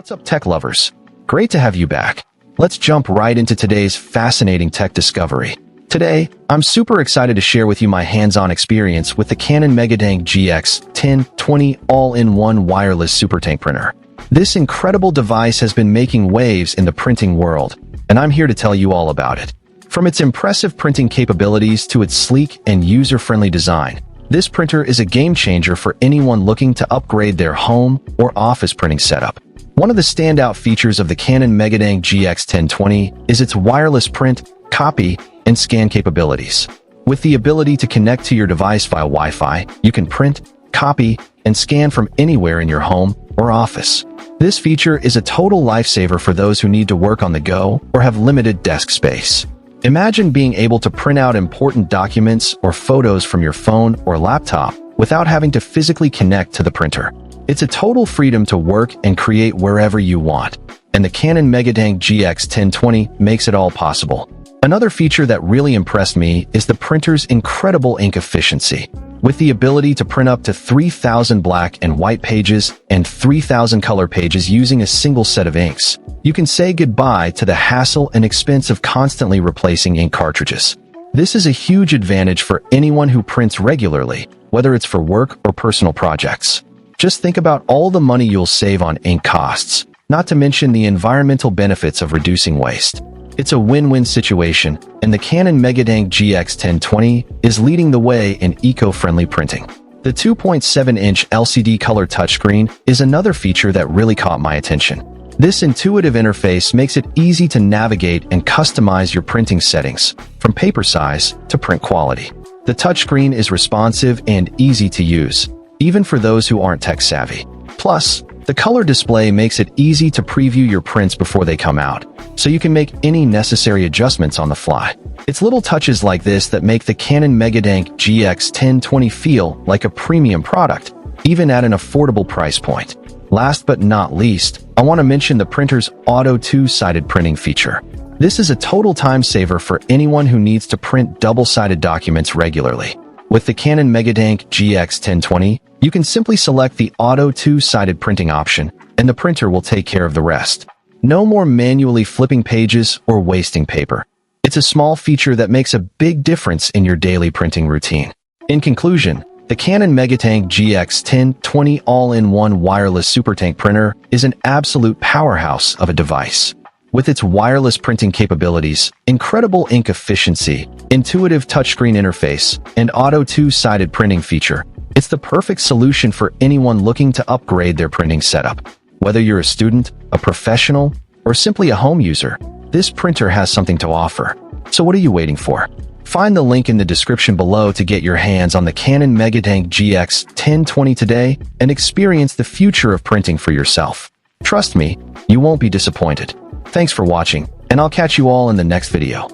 What's up, tech lovers? Great to have you back. Let's jump right into today's fascinating tech discovery. Today, I'm super excited to share with you my hands-on experience with the Canon Megatank GX1020 All-in-One wireless super tank printer. This incredible device has been making waves in the printing world, and I'm here to tell you all about it. From its impressive printing capabilities to its sleek and user-friendly design, this printer is a game-changer for anyone looking to upgrade their home or office printing setup. One of the standout features of the Canon Megatank GX1020 is its wireless print, copy, and scan capabilities. With the ability to connect to your device via Wi-Fi, you can print, copy, and scan from anywhere in your home or office. This feature is a total lifesaver for those who need to work on the go or have limited desk space. Imagine being able to print out important documents or photos from your phone or laptop without having to physically connect to the printer. It's a total freedom to work and create wherever you want, and the Canon Megatank GX1020 makes it all possible. Another feature that really impressed me is the printer's incredible ink efficiency. With the ability to print up to 3,000 black and white pages and 3,000 color pages using a single set of inks, you can say goodbye to the hassle and expense of constantly replacing ink cartridges. This is a huge advantage for anyone who prints regularly, whether it's for work or personal projects. Just think about all the money you'll save on ink costs, not to mention the environmental benefits of reducing waste. It's a win-win situation, and the Canon Megatank GX1020 is leading the way in eco-friendly printing. The 2.7-inch LCD color touchscreen is another feature that really caught my attention. This intuitive interface makes it easy to navigate and customize your printing settings, from paper size to print quality. The touchscreen is responsive and easy to use, even for those who aren't tech-savvy. Plus, the color display makes it easy to preview your prints before they come out, so you can make any necessary adjustments on the fly. It's little touches like this that make the Canon Megatank GX1020 feel like a premium product, even at an affordable price point. Last but not least, I want to mention the printer's auto two-sided printing feature. This is a total time saver for anyone who needs to print double-sided documents regularly. With the Canon Megatank GX1020, you can simply select the auto two-sided printing option, and the printer will take care of the rest. No more manually flipping pages or wasting paper. It's a small feature that makes a big difference in your daily printing routine. In conclusion, the Canon Megatank GX1020 All-in-One wireless super tank printer is an absolute powerhouse of a device. With its wireless printing capabilities, incredible ink efficiency, intuitive touchscreen interface, and auto two-sided printing feature, it's the perfect solution for anyone looking to upgrade their printing setup. Whether you're a student, a professional, or simply a home user, this printer has something to offer. So what are you waiting for? Find the link in the description below to get your hands on the Canon Megatank GX1020 today and experience the future of printing for yourself. Trust me, you won't be disappointed. Thanks for watching, and I'll catch you all in the next video.